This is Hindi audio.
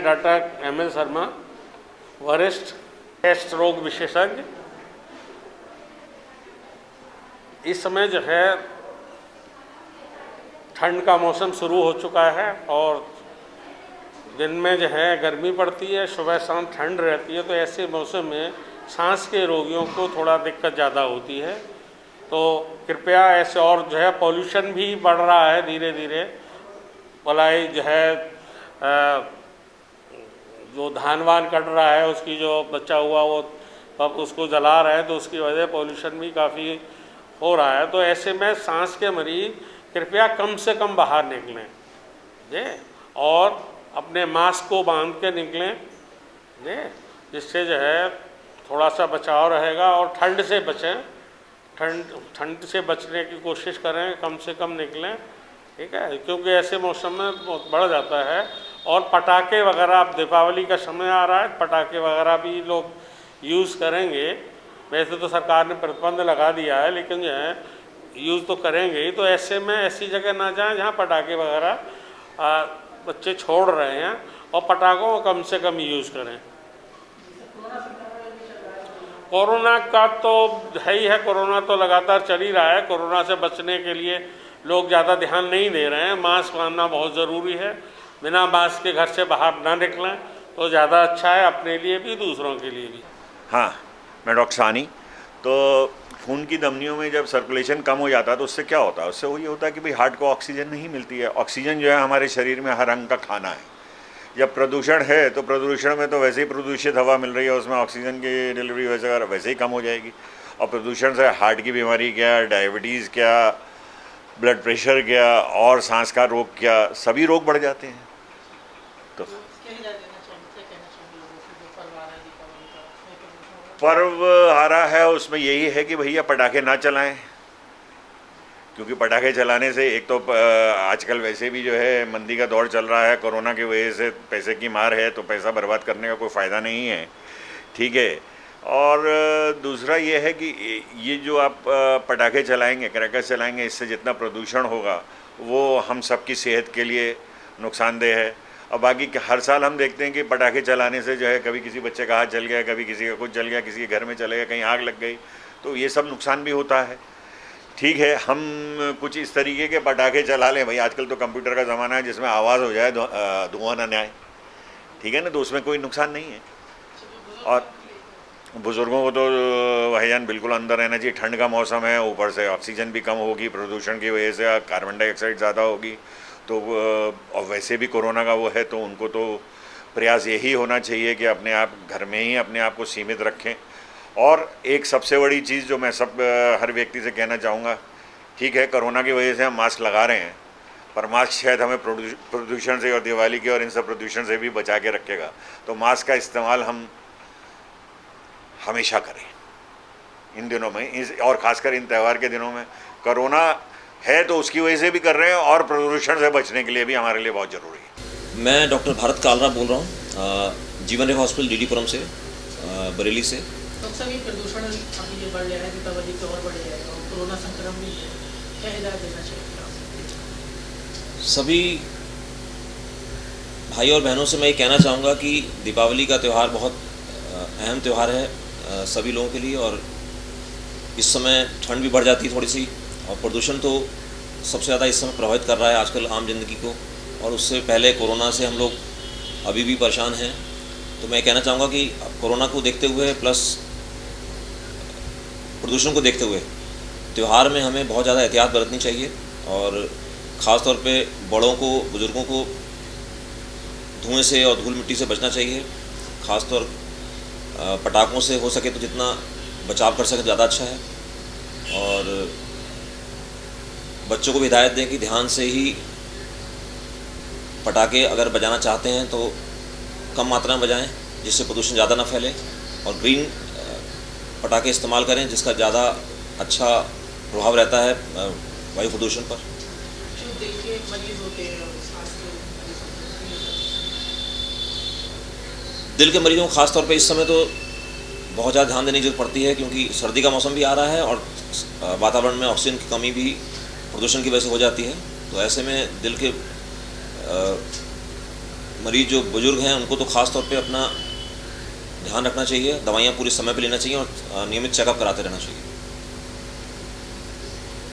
डॉक्टर ML शर्मा, वरिष्ठ टेस्ट रोग विशेषज्ञ। इस समय जो है ठंड का मौसम शुरू हो चुका है और दिन में जो है गर्मी पड़ती है, सुबह शाम ठंड रहती है, तो ऐसे मौसम में सांस के रोगियों को थोड़ा दिक्कत ज़्यादा होती है। तो कृपया ऐसे, और जो है पॉल्यूशन भी बढ़ रहा है धीरे धीरे। पलाई जो है जो धान वान कट रहा है, उसकी जो बचा हुआ वो अब उसको जला रहे हैं, तो उसकी वजह पॉल्यूशन भी काफ़ी हो रहा है। तो ऐसे में सांस के मरीज कृपया कम से कम बाहर निकलें जी, और अपने मास्क को बांध के निकलें जी, जिससे जो है थोड़ा सा बचाव रहेगा। और ठंड से बचें, ठंड से बचने की कोशिश करें, कम से कम निकलें, ठीक है, क्योंकि ऐसे मौसम में बहुत बढ़ जाता है। और पटाखे वगैरह, अब दीपावली का समय आ रहा है, पटाखे वगैरह भी लोग यूज़ करेंगे। वैसे तो सरकार ने प्रतिबंध लगा दिया है, लेकिन जो है यूज़ तो करेंगे ही। तो ऐसे में ऐसी जगह ना जाएं जहाँ पटाखे वगैरह बच्चे छोड़ रहे हैं, और पटाखों को कम से कम यूज़ करें। कोरोना का तो है ही है, कोरोना तो लगातार चल ही रहा है। कोरोना से बचने के लिए लोग ज़्यादा ध्यान नहीं दे रहे हैं। मास्क पहनना बहुत ज़रूरी है, बिना मास्क के घर से बाहर ना निकलें तो ज़्यादा अच्छा है, अपने लिए भी दूसरों के लिए भी। हाँ, मैं डॉक्टर सानी। तो खून की धमनियों में जब सर्कुलेशन कम हो जाता है तो उससे क्या होता है? उससे वो ये होता है कि भाई हार्ट को ऑक्सीजन नहीं मिलती है। ऑक्सीजन जो है हमारे शरीर में हर अंग का खाना है। जब प्रदूषण है तो प्रदूषण में तो वैसे ही प्रदूषित हवा मिल रही है, उसमें ऑक्सीजन की डिलीवरी वैसे ही कम हो जाएगी। और प्रदूषण से हार्ट की बीमारी क्या, डायबिटीज़ क्या, ब्लड प्रेशर क्या, और सांस का रोग क्या, सभी रोग बढ़ जाते हैं। तो पर्व आ रहा है, उसमें यही है कि भैया पटाखे ना चलाएं, क्योंकि पटाखे चलाने से एक तो आजकल वैसे भी जो है मंदी का दौर चल रहा है, कोरोना की वजह से पैसे की मार है, तो पैसा बर्बाद करने का कोई फ़ायदा नहीं है, ठीक है। और दूसरा ये है कि ये जो आप पटाखे चलाएंगे, क्रैकर्स चलाएंगे, इससे जितना प्रदूषण होगा वो हम सबकी सेहत के लिए नुकसानदेह है। और बाकी हर साल हम देखते हैं कि पटाखे चलाने से जो है कभी किसी बच्चे का हाथ जल गया, कभी किसी का कुछ जल गया, किसी के घर में चले गया, कहीं आग लग गई, तो ये सब नुकसान भी होता है। ठीक है, हम कुछ इस तरीके के पटाखे चला लें। भाई आजकल तो कंप्यूटर का ज़माना है, जिसमें आवाज़ हो जाए, धुआं ना आए, ठीक है ना, तो उसमें कोई नुकसान नहीं है। और बुज़ुर्गों को तो भाईजान बिल्कुल अंदर रहना चाहिए। ठंड का मौसम है, ऊपर से ऑक्सीजन भी कम होगी, प्रदूषण की वजह से कार्बन डाइऑक्साइड ज़्यादा होगी, तो और वैसे भी कोरोना का वो है, तो उनको तो प्रयास यही होना चाहिए कि अपने आप घर में ही अपने आप को सीमित रखें। और एक सबसे बड़ी चीज़ जो मैं हर व्यक्ति से कहना चाहूँगा, ठीक है, कोरोना की वजह से हम मास्क लगा रहे हैं, पर मास्क शायद हमें प्रदूषण से और दिवाली के और इन सब प्रदूषण से भी बचा के रखेगा। तो मास्क का इस्तेमाल हम हमेशा करें इन दिनों में, और ख़ासकर इन त्यौहार के दिनों में। कोरोना है तो उसकी वजह से भी कर रहे हैं, और प्रदूषण से बचने के लिए भी हमारे लिए बहुत ज़रूरी है। मैं डॉक्टर भारत कालरा बोल रहा हूँ, जीवन रेखा हॉस्पिटल DD पुरम से, बरेली से। डॉक्टर साहब, ये प्रदूषण अभी ये बढ़ रहा है, दीपावली तो और बढ़ जाएगा, और कोरोना संक्रमण भी है, क्या हिदायत देना चाहिए? सभी भाई और बहनों से मैं ये कहना चाहूँगा कि दीपावली का त्यौहार बहुत अहम त्यौहार है सभी लोगों के लिए, और इस समय ठंड भी बढ़ जाती है थोड़ी सी, और प्रदूषण तो सबसे ज़्यादा इस समय प्रभावित कर रहा है आजकल आम जिंदगी को, और उससे पहले कोरोना से हम लोग अभी भी परेशान हैं। तो मैं कहना चाहूँगा कि कोरोना को देखते हुए प्लस प्रदूषण को देखते हुए त्यौहार में हमें बहुत ज़्यादा एहतियात बरतनी चाहिए, और ख़ास तौर पे बड़ों को, बुज़ुर्गों को धुएं से और धूल मिट्टी से बचना चाहिए। ख़ासतौर पटाखों से हो सके तो जितना बचाव कर सके ज़्यादा अच्छा है, और बच्चों को भी हिदायत दें कि ध्यान से ही पटाखे अगर बजाना चाहते हैं तो कम मात्रा में बजाएं, जिससे प्रदूषण ज़्यादा ना फैले, और ग्रीन पटाखे इस्तेमाल करें, जिसका ज़्यादा अच्छा प्रभाव रहता है वायु प्रदूषण पर। दिल के मरीजों को ख़ास तौर पे इस समय तो बहुत ज़्यादा ध्यान देने की जरूरत पड़ती है, क्योंकि सर्दी का मौसम भी आ रहा है और वातावरण में ऑक्सीजन की कमी भी प्रदूषण की वजह से हो जाती है। तो ऐसे में दिल के मरीज जो बुज़ुर्ग हैं उनको तो ख़ास तौर पे अपना ध्यान रखना चाहिए, दवाइयाँ पूरे समय पे लेना चाहिए और नियमित चेकअप कराते रहना चाहिए।